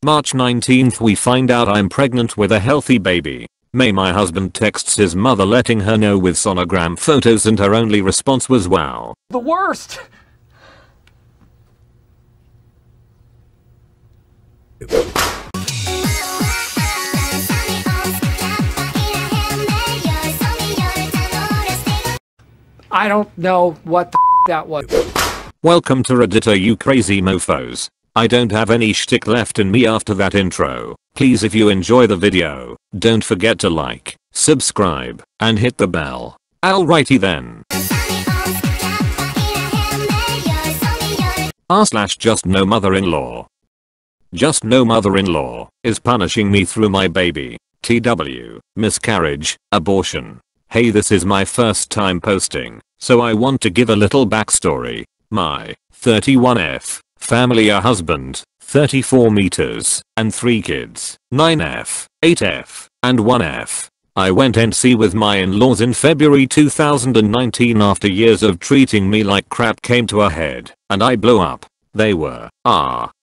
March 19th, we find out I'm pregnant with a healthy baby. May my husband texts his mother letting her know with sonogram photos, and her only response was wow. The worst! I don't know what the that was. Welcome to Reddit, you crazy mofos. I don't have any shtick left in me after that intro. Please, if you enjoy the video, don't forget to like, subscribe, and hit the bell. Alrighty then. r/just no mother-in-law. Just no mother-in-law is punishing me through my baby. TW, miscarriage, abortion. Hey, this is my first time posting, so I want to give a little backstory. My 31F family, a husband, 34 meters, and 3 kids, 9F, 8F, and 1F. I went NC with my in-laws in February 2019 after years of treating me like crap came to a head, and I blew up. They were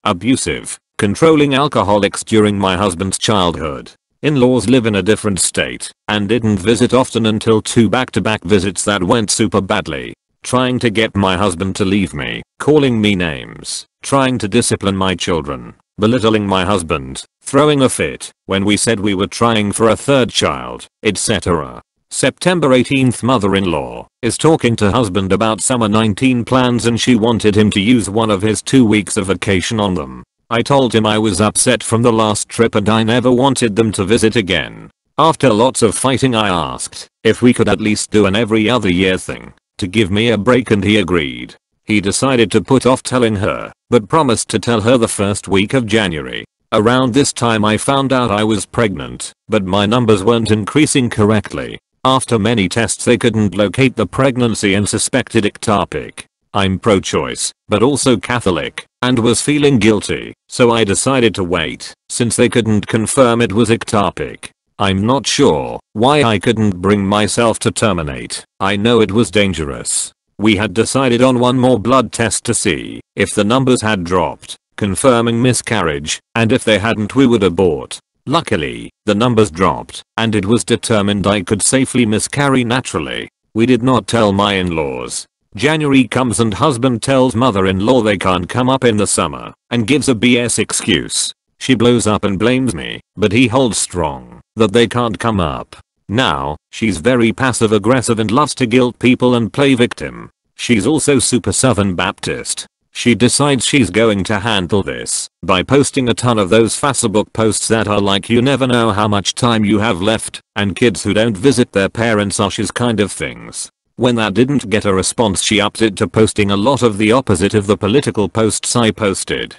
abusive, controlling alcoholics during my husband's childhood. In-laws live in a different state and didn't visit often until 2 back-to-back visits that went super badly. Trying to get my husband to leave me, calling me names, trying to discipline my children, belittling my husband, throwing a fit when we said we were trying for a 3rd child, etc. September 18th, mother-in-law is talking to husband about summer 19 plans, and she wanted him to use one of his 2 weeks of vacation on them. I told him I was upset from the last trip and I never wanted them to visit again. After lots of fighting, I asked if we could at least do an every other year thing to give me a break, and he agreed. He decided to put off telling her, but promised to tell her the first week of January. Around this time I found out I was pregnant, but my numbers weren't increasing correctly. After many tests they couldn't locate the pregnancy and suspected ectopic. I'm pro-choice, but also Catholic, and was feeling guilty, so I decided to wait, since they couldn't confirm it was ectopic. I'm not sure why I couldn't bring myself to terminate. I know it was dangerous. We had decided on one more blood test to see if the numbers had dropped, confirming miscarriage, and if they hadn't we would abort. Luckily, the numbers dropped, and it was determined I could safely miscarry naturally. We did not tell my in-laws. January comes and husband tells mother-in-law they can't come up in the summer, and gives a BS excuse. She blows up and blames me, but he holds strong that they can't come up. Now, she's very passive aggressive and loves to guilt people and play victim. She's also super Southern Baptist. She decides she's going to handle this by posting a ton of those Facebook posts that are like you never know how much time you have left, and kids who don't visit their parents are shiz kind of things. When that didn't get a response, she upped it to posting a lot of the opposite of the political posts I posted.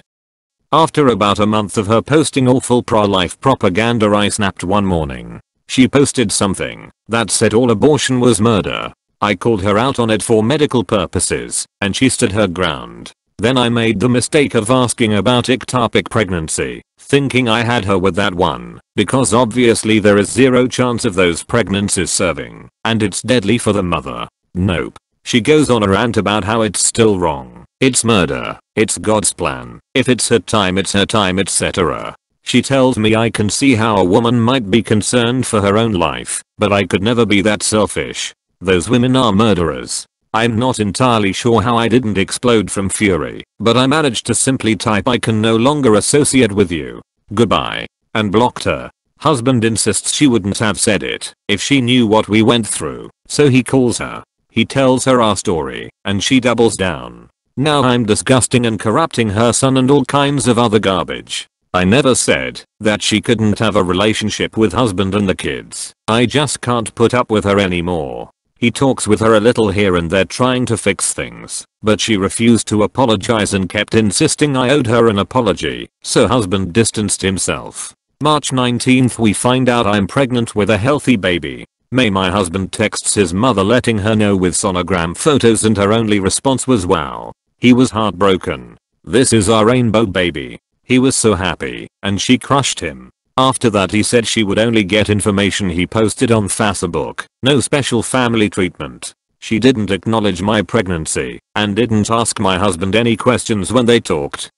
After about a month of her posting awful pro-life propaganda, I snapped one morning. She posted something that said all abortion was murder. I called her out on it for medical purposes, and she stood her ground. Then I made the mistake of asking about ectopic pregnancy, thinking I had her with that one, because obviously there is zero chance of those pregnancies serving, and it's deadly for the mother. Nope. She goes on a rant about how it's still wrong. It's murder. It's God's plan. If it's her time, it's her time, etc. She tells me I can see how a woman might be concerned for her own life, but I could never be that selfish. Those women are murderers. I'm not entirely sure how I didn't explode from fury, but I managed to simply type I can no longer associate with you. Goodbye. And blocked her. Husband insists she wouldn't have said it if she knew what we went through, so he calls her. He tells her our story, and she doubles down. Now I'm disgusting and corrupting her son and all kinds of other garbage. I never said that she couldn't have a relationship with husband and the kids. I just can't put up with her anymore. He talks with her a little here and there trying to fix things, but she refused to apologize and kept insisting I owed her an apology, so husband distanced himself. March 19th, we find out I'm pregnant with a healthy baby. May my husband texts his mother letting her know with sonogram photos, and her only response was wow. He was heartbroken. This is our rainbow baby. He was so happy, and she crushed him. After that he said she would only get information he posted on Facebook, no special family treatment. She didn't acknowledge my pregnancy, and didn't ask my husband any questions when they talked.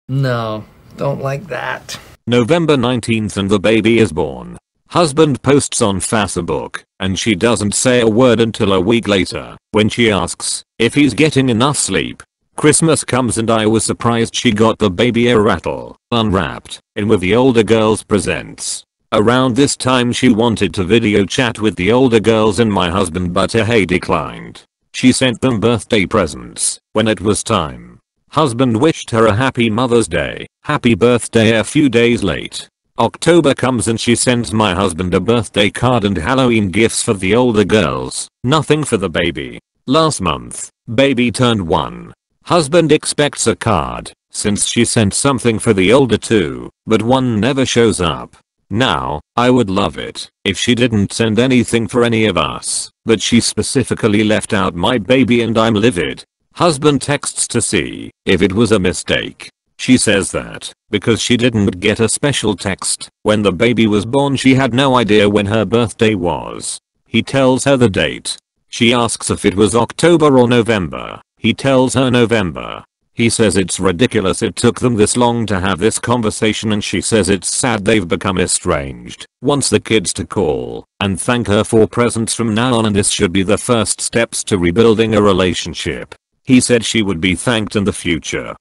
No, Don't like that. November 19th and the baby is born. Husband posts on Facebook, and she doesn't say a word until a week later, when she asks if he's getting enough sleep. Christmas comes and I was surprised she got the baby a rattle, unwrapped, in with the older girls presents. Around this time she wanted to video chat with the older girls and my husband, but he declined. She sent them birthday presents when it was time. Husband wished her a happy Mother's Day, happy birthday a few days late. October comes and she sends my husband a birthday card and Halloween gifts for the older girls, nothing for the baby. Last month, baby turned 1. Husband expects a card, since she sent something for the older two, but one never shows up. Now, I would love it if she didn't send anything for any of us, but she specifically left out my baby and I'm livid. Husband texts to see if it was a mistake. She says that because she didn't get a special text when the baby was born, she had no idea when her birthday was. He tells her the date. She asks if it was October or November. He tells her November. He says it's ridiculous it took them this long to have this conversation, and she says it's sad they've become estranged. Wants the kids to call and thank her for presents from now on, and this should be the first steps to rebuilding a relationship. He said she would be thanked in the future.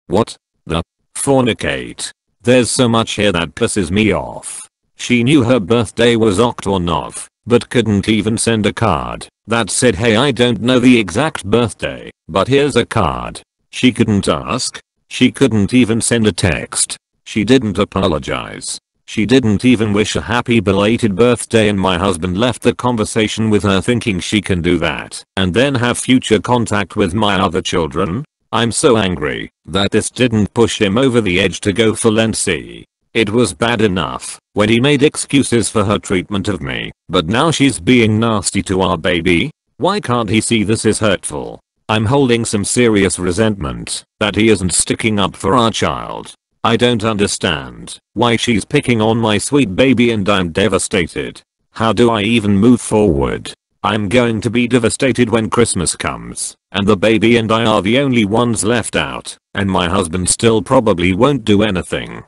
What the fornicate? There's so much here that pisses me off. She knew her birthday was Oct or Nov, but couldn't even send a card that said, hey, I don't know the exact birthday, but here's a card. She couldn't ask. She couldn't even send a text. She didn't apologize. She didn't even wish a happy belated birthday, and my husband left the conversation with her thinking she can do that and then have future contact with my other children. I'm so angry that this didn't push him over the edge to go full NC. It was bad enough when he made excuses for her treatment of me, but now she's being nasty to our baby. Why can't he see this is hurtful? I'm holding some serious resentment that he isn't sticking up for our child. I don't understand why she's picking on my sweet baby, and I'm devastated. How do I even move forward? I'm going to be devastated when Christmas comes and the baby and I are the only ones left out, and my husband still probably won't do anything.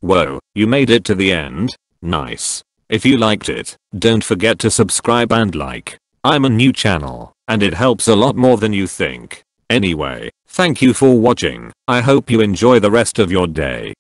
Whoa, you made it to the end? Nice. If you liked it, don't forget to subscribe and like. I'm a new channel, and it helps a lot more than you think. Anyway, thank you for watching. I hope you enjoy the rest of your day.